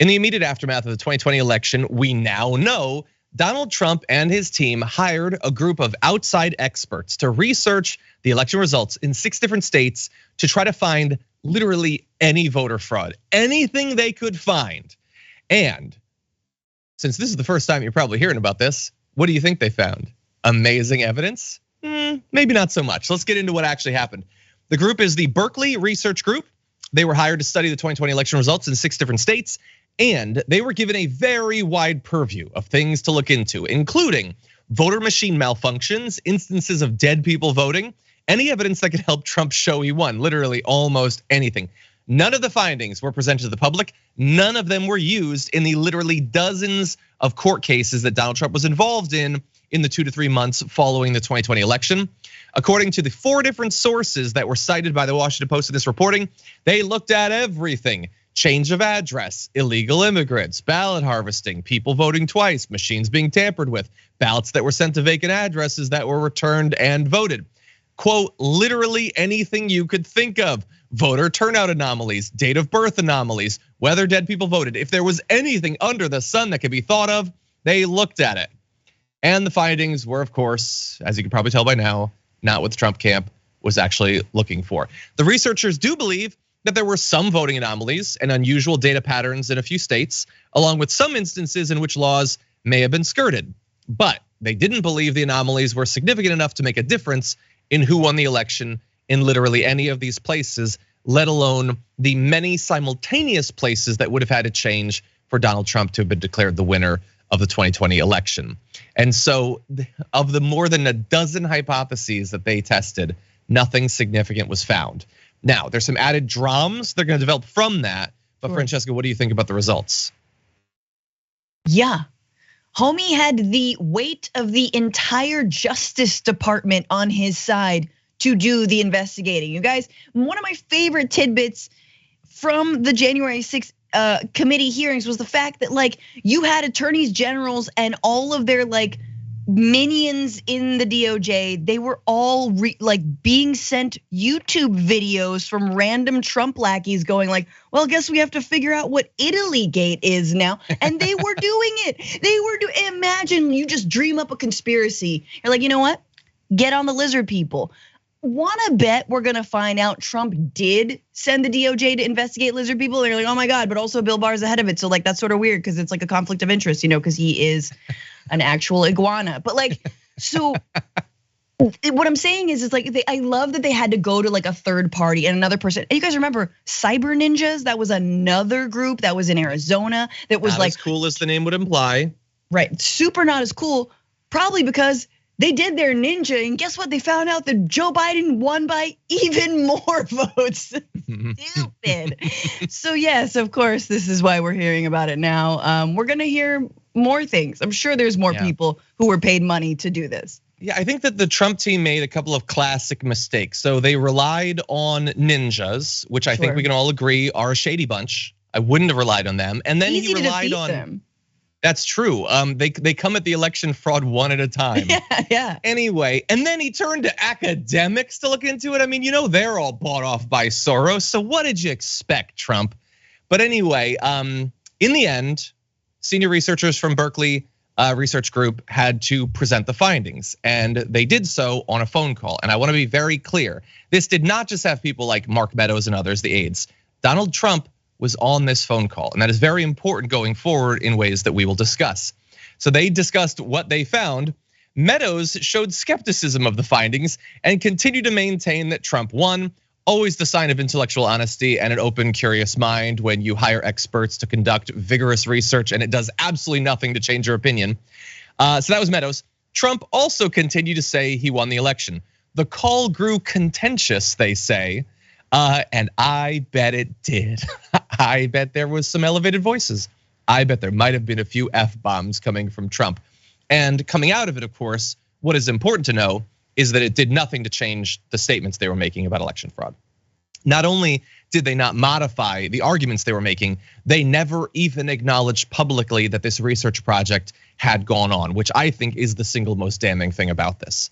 In the immediate aftermath of the 2020 election, we now know Donald Trump and his team hired a group of outside experts to research the election results in 6 different states to try to find literally any voter fraud, anything they could find. And since this is the first time you're probably hearing about this, what do you think they found? Amazing evidence? Maybe not so much. Let's get into what actually happened. The group is the Berkeley Research Group. They were hired to study the 2020 election results in 6 different states. And they were given a very wide purview of things to look into, including voter machine malfunctions, instances of dead people voting, any evidence that could help Trump show he won, literally almost anything. None of the findings were presented to the public. None of them were used in the literally dozens of court cases that Donald Trump was involved in the 2 to 3 months following the 2020 election. According to the 4 different sources that were cited by the Washington Post in this reporting, they looked at everything. Change of address, illegal immigrants, ballot harvesting, people voting twice, machines being tampered with, ballots that were sent to vacant addresses that were returned and voted. Quote, literally anything you could think of. Voter turnout anomalies, date of birth anomalies, whether dead people voted. If there was anything under the sun that could be thought of, they looked at it. And the findings were, of course, as you can probably tell by now, not what the Trump camp was actually looking for. The researchers do believe that there were some voting anomalies and unusual data patterns in a few states, along with some instances in which laws may have been skirted. But they didn't believe the anomalies were significant enough to make a difference in who won the election in literally any of these places, let alone the many simultaneous places that would have had to change for Donald Trump to have been declared the winner of the 2020 election. And so of the more than a dozen hypotheses that they tested, nothing significant was found. Now, there's some added dramas they're gonna develop from that. But sure. Francesca, what do you think about the results? Yeah, homie had the weight of the entire Justice Department on his side to do the investigating. You guys, one of my favorite tidbits from the January 6th committee hearings was the fact that like you had attorneys generals and all of their like minions in the DOJ, they were all being sent YouTube videos from random Trump lackeys going like, well, I guess we have to figure out what Italy Gate is now. And they were doing it. Imagine you just dream up a conspiracy. You're like, you know what? Get on the lizard people. Wanna bet we're gonna find out Trump did send the DOJ to investigate lizard people? They're like, oh my God, but also Bill Barr's ahead of it. So like, that's sort of weird because it's like a conflict of interest, because he is an actual iguana. But like, so what I'm saying is like, I love that they had to go to like a third party and another person. And you guys remember Cyber Ninjas? That was another group that was in Arizona that was not as cool as the name would imply. Right, super not as cool, probably because they did their ninja, and guess what? They found out that Joe Biden won by even more votes. Stupid. So yes, of course, this is why we're hearing about it now. We're gonna hear more things. I'm sure there's more people who were paid money to do this. Yeah, I think that the Trump team made a couple of classic mistakes. So they relied on ninjas, which I think we can all agree are a shady bunch. I wouldn't have relied on them. And then he relied on them. That's true. They come at the election fraud one at a time. Yeah. Anyway, and then he turned to academics to look into it. I mean, they're all bought off by Soros. So what did you expect, Trump? But anyway, in the end, senior researchers from Berkeley Research Group had to present the findings, and they did so on a phone call. And I want to be very clear. This did not just have people like Mark Meadows and others, the aides. Donald Trump was on this phone call, and that is very important going forward in ways that we will discuss. So they discussed what they found. Meadows showed skepticism of the findings and continued to maintain that Trump won, always the sign of intellectual honesty and an open, curious mind when you hire experts to conduct vigorous research and it does absolutely nothing to change your opinion. So that was Meadows. Trump also continued to say he won the election. The call grew contentious, they say. And I bet it did. I bet there was some elevated voices. I bet there might have been a few F-bombs coming from Trump. And coming out of it, of course, what is important to know is that it did nothing to change the statements they were making about election fraud. Not only did they not modify the arguments they were making, they never even acknowledged publicly that this research project had gone on, which I think is the single most damning thing about this.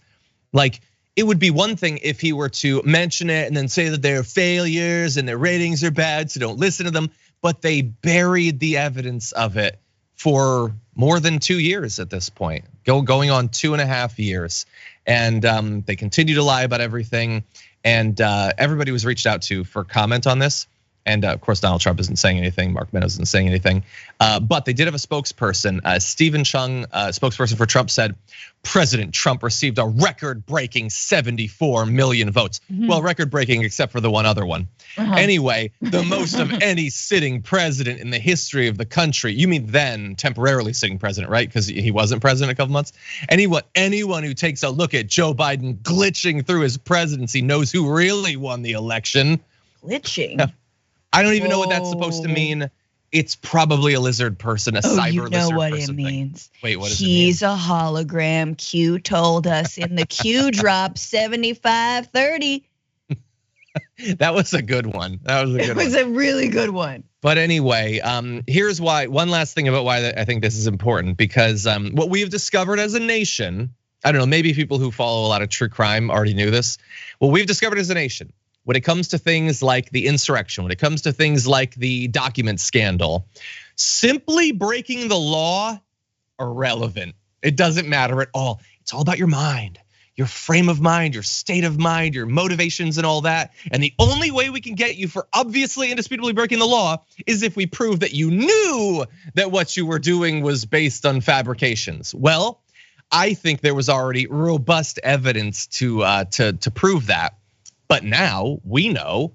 Like, it would be one thing if he were to mention it and then say that they're failures and their ratings are bad, so don't listen to them. but they buried the evidence of it for more than 2 years at this point, going on 2.5 years. And they continue to lie about everything. And everybody was reached out to for comment on this. And of course, Donald Trump isn't saying anything. Mark Meadows isn't saying anything. But they did have a spokesperson. Stephen Chung, spokesperson for Trump, said President Trump received a record-breaking 74 million votes. Well, record-breaking except for the one other one. Anyway, the most of any sitting president in the history of the country. You mean then temporarily sitting president, right? Because he wasn't president a couple months. Anyone who takes a look at Joe Biden glitching through his presidency knows who really won the election. Glitching? I don't even know what that's supposed to mean. It's probably a lizard person, a cyber lizard person. You know what it means. Wait, what does it mean? He's a hologram. Q told us in the Q drop 75-30. That was a good one. It was a really good one. But anyway, here's why. One last thing about why I think this is important, because what we've discovered as a nation, I don't know, maybe people who follow a lot of true crime already knew this. What we've discovered as a nation, when it comes to things like the insurrection, when it comes to things like the document scandal, simply breaking the law, irrelevant. It doesn't matter at all. It's all about your mind, your frame of mind, your state of mind, your motivations and all that. And the only way we can get you for obviously indisputably breaking the law is if we prove that you knew that what you were doing was based on fabrications. Well, I think there was already robust evidence to prove that. But now we know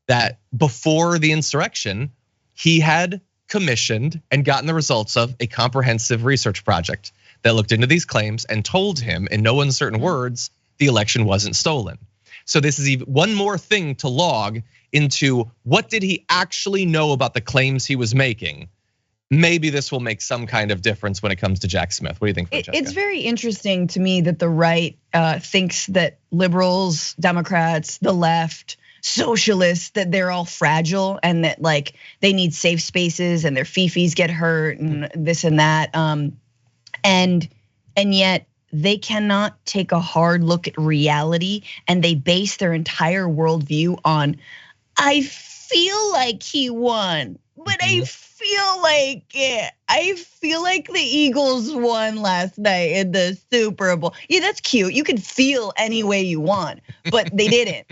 that before the insurrection, he had commissioned and gotten the results of a comprehensive research project that looked into these claims and told him in no uncertain words, the election wasn't stolen. So this is even one more thing to log into what did he actually know about the claims he was making. Maybe this will make some kind of difference when it comes to Jack Smith. What do you think, Francesca? It's very interesting to me that the right thinks that liberals, Democrats, the left, socialists, that they're all fragile and that like they need safe spaces and their fifis get hurt and this and that. And yet they cannot take a hard look at reality, and they base their entire worldview on, I feel like he won, but I feel like it. I feel like the Eagles won last night in the Super Bowl. Yeah, that's cute. You can feel any way you want, but they didn't.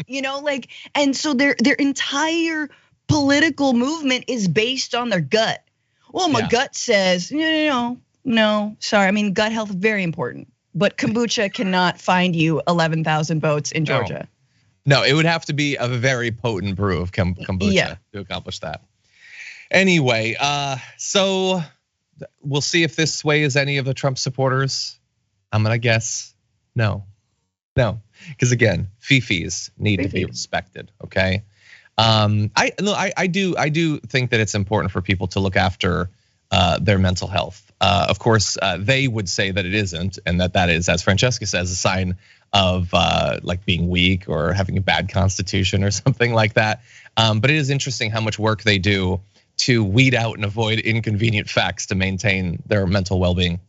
And so their entire political movement is based on their gut. Well, my gut says, no, sorry. I mean, gut health is very important, but kombucha cannot find you 11,000 votes in Georgia. No, it would have to be a very potent brew of kombucha to accomplish that. Anyway, so we'll see if this sways any of the Trump supporters. I'm gonna guess no, because again, fifis need to be respected. Okay, I do think that it's important for people to look after their mental health. Of course, they would say that it isn't, and that is, as Francesca says, a sign of like being weak or having a bad constitution or something like that. But it is interesting how much work they do to weed out and avoid inconvenient facts to maintain their mental well-being.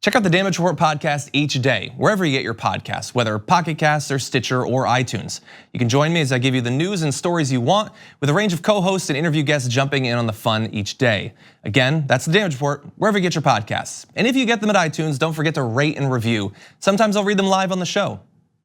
Check out the Damage Report podcast each day, wherever you get your podcasts, whether Pocket Casts or Stitcher or iTunes. You can join me as I give you the news and stories you want, with a range of co-hosts and interview guests jumping in on the fun each day. Again, that's the Damage Report, wherever you get your podcasts. And if you get them at iTunes, don't forget to rate and review. Sometimes I'll read them live on the show.